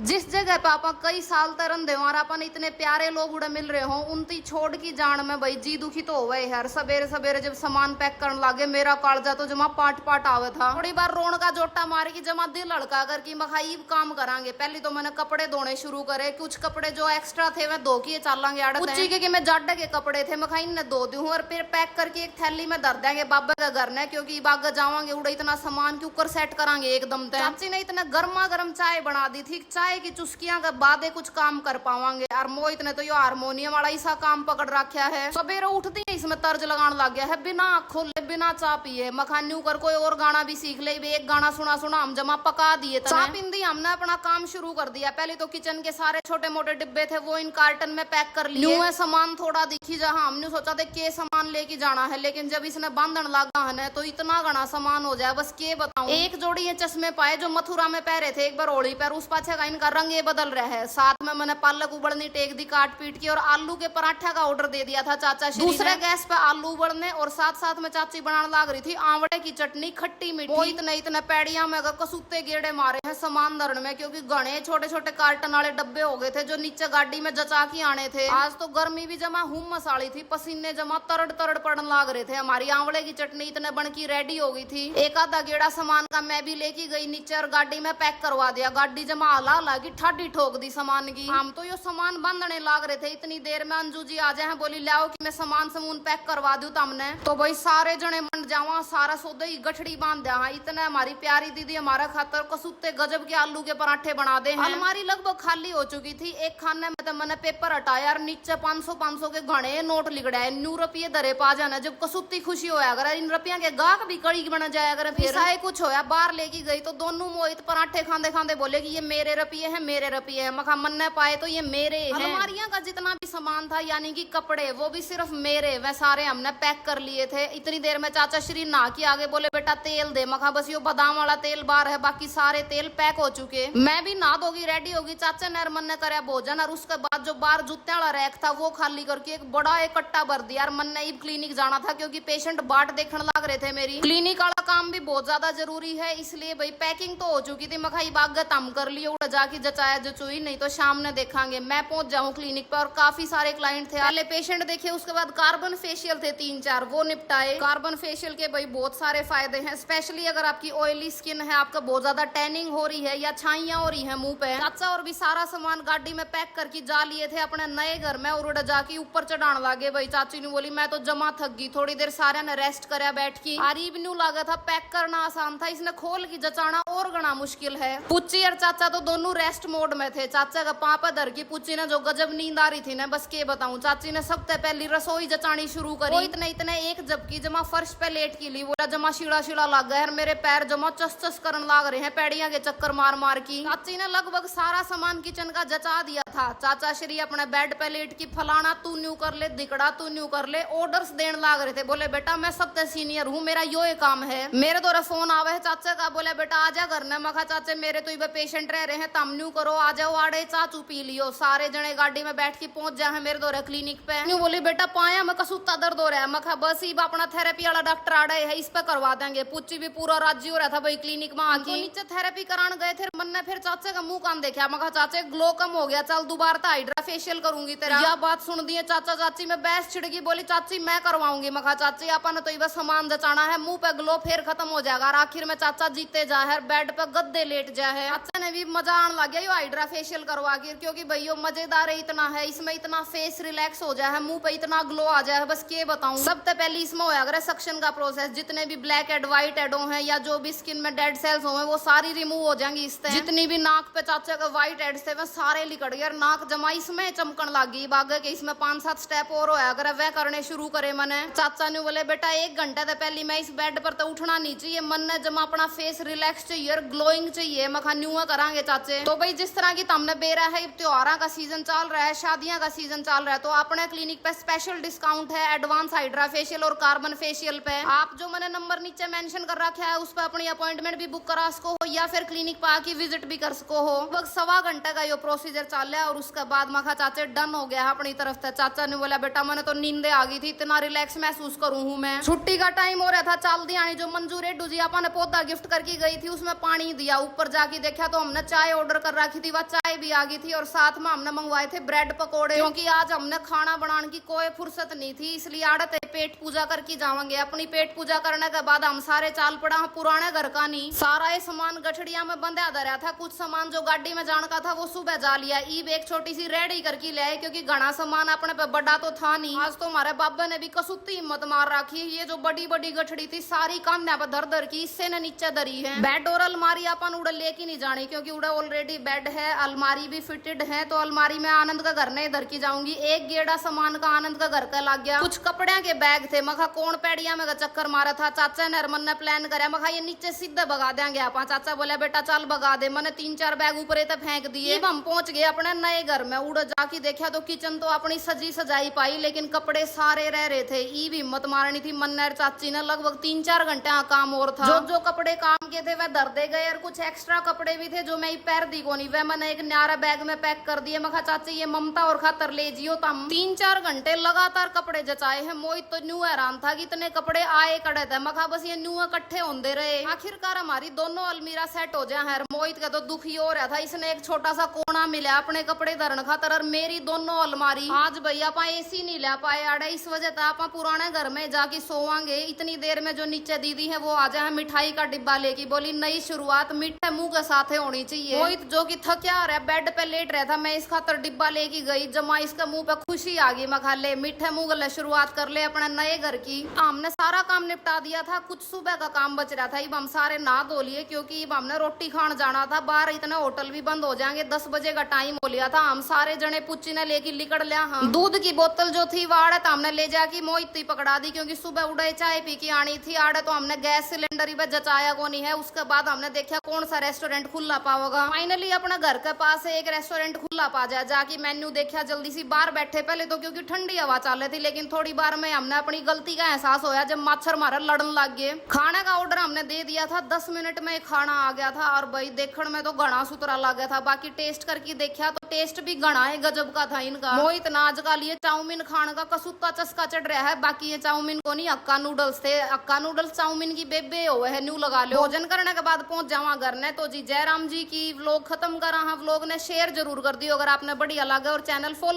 जिस जगह पे आप कई साल तरन दे और अपन इतने प्यारे लोग उड़े मिल रहे हो उनती छोड़ की जान में भाई जी दुखी तो हो यार। सवेरे सवेरे जब सामान पैक करने लागे मेरा कालजा तो जमा पाट पाट आवे था। थोड़ी बार रोन का जोटा मार की जमा दिल लड़का कर की मखाई काम करांगे। पहले तो मैंने कपड़े धोने शुरू करे, कुछ कपड़े जो एक्स्ट्रा थे वह धो के चलांगे आड़त के मैं जाडे के कपड़े थे मखाई ने धो दूं और फिर पैक करके एक थैली में धर देंगे बाबा का घर ने, क्योंकि बाग जावांगे उड़े इतना सामान के ऊपर सेट करांगे एकदम। चाची ने इतना गर्मा गर्म चाय बना दी थी, चाय की चुस्कियां के बाद कुछ काम कर पावांगे। और मोहित ने तो यो हारमोनियम वाला ऐसा काम पकड़ रखा है, सवेरे उठती है इसमें तर्ज लगाने लग गया है। बिना खोले बिना चा पिए मखानी कर कोई और गाना भी सीख ले, एक गाना सुना सुना हम जमा पका दिए। चा पिंदी हमने अपना काम शुरू कर दिया। पहले तो किचन के सारे छोटे मोटे डिब्बे थे वो इन कार्टन में पैक कर लिए। सामान थोड़ा दिखी जहाँ हमने सोचा था के सामान लेके जाना है, लेकिन जब इसने बांधन लगा है तो इतना घना सामान हो जाए बस के बताऊं। एक जोड़ी ये चश्मे पाए जो मथुरा में पहरे थे एक बार होली पर, उस पाछे का इनका रंग ये बदल रहा है। साथ में मैंने पालक उबलनी टेक दी काट पीट की और आलू के पराठा का ऑर्डर दे दिया था चाचा श्री। दूसरे गैस पे आलू उबलने और साथ साथ में चाची बनाने लग रही थी आंवले की चटनी खट्टी मीठी। वो इतने पैड़िया में कसूते गेड़े मारे हैं सामान धरने में, क्योंकि घने छोटे छोटे कार्टन वाले डब्बे हो गए थे जो नीचे गाड़ी में जचा के आने थे। आज तो गर्मी भी जमा हुम मसाली थी, पसीने जमा तरड़ तरड़ पड़ने लग रहे थे। हमारी आंवले की चटनी इतने बन की रेडी हो गई थी। एक आधा गेड़ा सामान का मैं भी लेके गई नीचे और गाड़ी में पैक करवा दिया। गाड़ी जमा हला की ठाडी ठोक दी सामान की। हम तो यो सामान बांधने लाग रहे थे, इतनी देर में अंजू जी आ जाए बोली लाओ कि मैं सामान समून पैक करवा दूं तमने। तो भाई सारे जने मंड जावा, सारा सौदे ही गठड़ी बांध दिया। इतने हमारी प्यारी दीदी हमारा खातर कसूते गजब के आलू के पराठे बना दे। अलमारी लगभग खाली हो चुकी थी। एक खाने में तो मैंने पेपर हटाया और नीचे 500 के घने नोट लिखड़ा है। 9 रुपये दरे पा जाना जब कसूती खुशी होया अगर इन रुपया के गाहक भी कड़ी बना जाया अगर फिर ऐसा कुछ होया। बाहर लेके गई तो दोनों मोहित पराठे खांदे खांदे बोले कि ये मेरे रुपये है मेरे रुपये है। मखा मन ने पाए तो ये मेरे हैं। अलमारियां का जितना भी सामान था यानी कि कपड़े वो भी सिर्फ मेरे, वह सारे हमने पैक कर लिए थे। इतनी देर में चाचा श्री नहा के आगे बोले बेटा तेल दे। मखा बस यो बादाम वाला तेल बाहर है, बाकी सारे तेल पैक हो चुके। मैं भी नहा धोगी रेडी होगी। चाचा ने मन ने कराया भोजन और उसके बाद जो बाहर जूते वाला रैक था वो खाली करके एक बड़ा एक कट्टा भर दिया। और मन ने क्लिनिक जाना था क्योंकि पेशेंट बाट देखने लग रहे थे। मेरी क्लिनिक वाला काम भी बहुत ज्यादा जरूरी है, इसलिए भाई पैकिंग तो हो चुकी थी। मखाई बाग तम कर लिए उड़ जाके जचाया जचुई, नहीं तो शाम ने देखांगे। मैं पहुंच जाऊं क्लिनिक पर और काफी सारे क्लाइंट थे। पहले पेशेंट देखे, उसके बाद कार्बन फेशियल थे 3-4 वो निपटाए। कार्बन फेशियल के भाई बहुत सारे फायदे हैं, स्पेशली अगर आपकी ऑयली स्किन है, आपका बहुत ज्यादा टैनिंग हो रही है या छाइयां हो रही है मुंह पे। चाचा और भी सारा सामान गाड़ी में पैक करके जा लिए थे अपने नए घर में और उड़ जाके ऊपर चढ़ाने लगे। भाई चाची ने बोली मैं तो जमा थक गई, थोड़ी देर सारे ने रेस्ट कराया बैठ की। आरीब न्यू लगा था पैक करना आसान था, इसने खोल की जचाना और गणा मुश्किल है। पुच्ची और चाचा तो दोनों रेस्ट मोड में थे। चाचा का पापा धर की पुच्ची ने जो गजब नींद आ रही थी ना बस के बताऊं। चाची ने सबसे पहली रसोई जचानी शुरू करी। इतने एक जबकि जमा फर्श पे लेट की ली, बोला जमा शिड़ा शिड़ा लग गया। मेरे पैर जमा चस चस करने लग रहे हैं पैड़ियां के चक्कर मार मार की। चाची ने लगभग सारा सामान किचन का जचा दिया था। चाचा श्री अपने बेड पे लेट की फलाना तू न्यू कर ले, दिकड़ा तू न्यू कर ले, ऑर्डर्स देने लग रहे थे। बोले बेटा मैं सबसे सीनियर हूँ, मेरा यो काम है। मेरे द्वारा फोन आवे है चाचा का, बोले बेटा आजा घर ने। मखा चाचे मेरे तो पेशेंट रह रहे हैं, तम न्यू करो आ जाओ आड़े चाचू पी लियो। सारे जने गाड़ी में बैठ के पहुंच जाए हैं मेरे द्वारा क्लिनिक पे। न्यू बोली बेटा पाया मैं कसूता दर्द हो रहा है। मखा बस ही अपना थेरेपी वाला डॉक्टर आड़े है, इस पे करवा देंगे। पुच्ची भी पूरा राज्य हो रहा था भाई क्लिनिक में आके। नीचे थेरेपी कराने गए थे, मन ने फिर चाचे का मुंह कान देखा। मखा चाचे ग्लो कम हो गया, चल दोबारा तो हाइड्रा फेशियल करूंगी तेरा। यह बात सुन दी चाचा चाची में बहस छिड़गी, बोली चाची मैं करवाऊंगी। मखा चाची अपन तो बस सामान जचाना है, मुंह पे ग्लो फिर खत्म हो जाएगा। और आखिर में चाचा जीते जा है, बेड पे गद्दे लेट जा है। चाचा ने भी मजा आने लग गया यो हाइड्रा फेशियल करवा के, क्योंकि भाई मजेदार है इतना है, इसमें इतना फेस रिलैक्स हो जाए है, मुंह पे इतना ग्लो आ जाए है बस के बताऊं। सबसे पहले इसमें होया अगर सक्शन का प्रोसेस, जितने भी ब्लैक एड व्हाइट एडो है या जो भी स्किन में डेड सेल्स हो वो सारी रिमूव हो जाएंगी इससे। जितनी भी नाक पे चाचा का व्हाइट एड्स थे वह सारे लिकड़ गए। नाक जमा इसमें चमकन लग गई। बागे के इसमें 5-7 स्टेप और होया अगर वह करने शुरू करे मैंने। चाचा ने बोले बेटा 1 घंटे से पहले मैं इस बेड पर तो उठना नहीं चाहिए, मन ने जमा अपना फेस रिलैक्स चाहिए और ग्लोइंग चाहिए। मखा न्यू करांगे चाचे। तो भाई जिस तरह की तुमने बेरा है, त्योहार का सीजन चल रहा है, शादियां का सीजन चल रहा है, तो अपने क्लिनिक पे स्पेशल डिस्काउंट है एडवांस हाइड्रा फेशियल और कार्बन फेशियल पे। आप जो मैंने नंबर नीचे मेंशन कर रखा है उस पर अपनी अपॉइंटमेंट भी बुक करा सको हो या फिर क्लिनिक पे आके विजिट भी कर सको हो। लगभग 1.25 घंटे का ये प्रोसीजर चल रहा है और उसके बाद मखा चाचे डन हो गया है अपनी तरफ से। चाचा ने बोला बेटा मैंने तो नींदे आ गई थी, इतना रिलैक्स महसूस करूं हूं मैं। छुट्टी का टाइम हो रहा था, चल दी जो मंजू रेड्डू जी अपन ने पौधा गिफ्ट करके गई थी उसमें पानी दिया। ऊपर जाके देखा तो हमने चाय ऑर्डर ऑर्डर कर रखी थी, वह चाय भी आ गई थी और साथ में हमने मंगवाए थे ब्रेड पकोड़े, क्योंकि आज हमने खाना बनाने की कोई फुर्सत नहीं थी, इसलिए आड़त पेट पूजा करके जाएंगे। अपनी पेट पूजा करने के बाद हम सारे चाल पड़ा पुराने घर का नहीं, सारा ये सामान गठड़िया में बंधा धरा था। कुछ सामान जो गाड़ी में जाने का था वो सुबह जा लिया, ईब एक छोटी सी रेडी करके ले आए, क्योंकि घना सामान अपने पे बड़ा तो था नहीं। आज तो हमारे बाबा ने भी कसुत्ती हिम्मत मार रखी, ये जो बड़ी बड़ी गठड़ी थी सारी कांधा पे धर धर की इससे ने नीचे धरी है। बेड और अलमारी अपन उड़े लेके नहीं जानी, क्योंकि उड़े ऑलरेडी बेड है, अलमारी भी फिटेड है, तो अलमारी में आनंद का घर नहीं धर की जाऊंगी। एक गेड़ा सामान का आनंद का घर का लग गया। कुछ कपड़े के बैग थे, मखा कौन पैड़िया में चक्कर मारा था। चाचा ने हरमन ने प्लान कराया, मखा ये नीचे सीधे भगा देंगे आप। चाचा बोला बेटा चल भगा दे, मैंने 3-4 बैग ऊपर फेंक दिए। हम पहुंच गए अपने नए घर में। उड़ जाके देखा तो किचन तो अपनी सजी सजाई पाई, लेकिन कपड़े सारे रह रहे थे। ई भी हिम्मत मारनी थी मन्नर चाची ने, लगभग 3-4 घंटे काम और था। जो कपड़े काम के थे वह धर दे गए, और कुछ एक्स्ट्रा कपड़े भी थे जो मैं पैर दी को नहीं, वह मैंने एक न्यारा बैग में पैक कर दिए। मखा चाची ये ममता और खातर ले जियो तम। 3-4 घंटे लगातार कपड़े जचाए हैं। मोहित तो न्यू हैरान था कि इतने कपड़े आए कड़े थे। मखा बस ये न्यू इकट्ठे होंदे रहे। आखिरकार हमारी दोनों अलमीरा सेट हो जाए हैं। मोहित का तो दुख ही हो रहा था, इसने एक छोटा सा कोना मिला अपने कपड़े धरन खातर, और मेरी दोनों अलमारी। आज भैया आप एसी नहीं ला पाए आड़े, इस वजह से आप पुराने घर में जाके सोवांगे। इतनी देर में जो नीचे दीदी है वो आ जाए मिठाई का डिब्बा लेके, बोली नई शुरुआत मीठे मुंह के साथ होनी चाहिए। मोहित जो कि थका रहा बेड पे लेट रहा था, मैं इस खातर डिब्बा लेके गई। जमा इसके मुंह पे खुशी आ गई, मैं खा ले मीठे मुंह गले शुरुआत कर ले अपने नए घर की। हमने सारा काम निपटा दिया था, कुछ सुबह का काम बच रहा था। अब हम सारे नहा धो लिए, क्योंकि अब हमने रोटी खान जाना था। बाहर इतने होटल भी बंद हो जाएंगे, 10 बजे का टाइम हो लिया था। हम सारे जने पुच्ची ने लेके निकल लिया। हम दूध की बोतल जो थी वाड़े तो हमने ले जाके मोहित ही पकड़ा दी, क्योंकि सुबह उड़े चाय पी के आनी थी। आड़े तो हमने गैस सिलेंडर ही जचाया को नहीं है। उसके बाद हमने देखा कौन सा रेस्टोरेंट खुला पाओगा। फाइनली अपने घर के पास एक रेस्टोरेंट खुला पा जाए, जाके मेन्यू देखा जल्दी सी। बाहर बैठे पहले तो क्योंकि ठंडी हवा चल रही थी, लेकिन थोड़ी बार में हमने अपनी गलती का एहसास होया जब मच्छर मारे लड़न लग गए। खाने का ऑर्डर हमने दे दिया था, 10 मिनट में खाना आ गया था, और भाई देखने में तो घना सुतरा लग गया था। बाकी टेस्ट करके देखा तो टेस्ट भी घना है, गजब का था इनका। मोहित नाज का लिए चाउमीन खाने का कसुत्ता चस्का चढ़ रहा है। बाकी ये चाउमीन को नहीं, अक्का नूडल्स थे। अक्का नूडल्स चाउमीन की बेबे हुए है, न्यू लगा लो। भोजन करने के बाद पहुंच जावा घर ने। तो जी जयराम जी की व्लॉग खत्म करा। व्लॉग ने शेयर जरूर कर दियो अगर आपने बढ़िया लगा, और चैनल फॉलो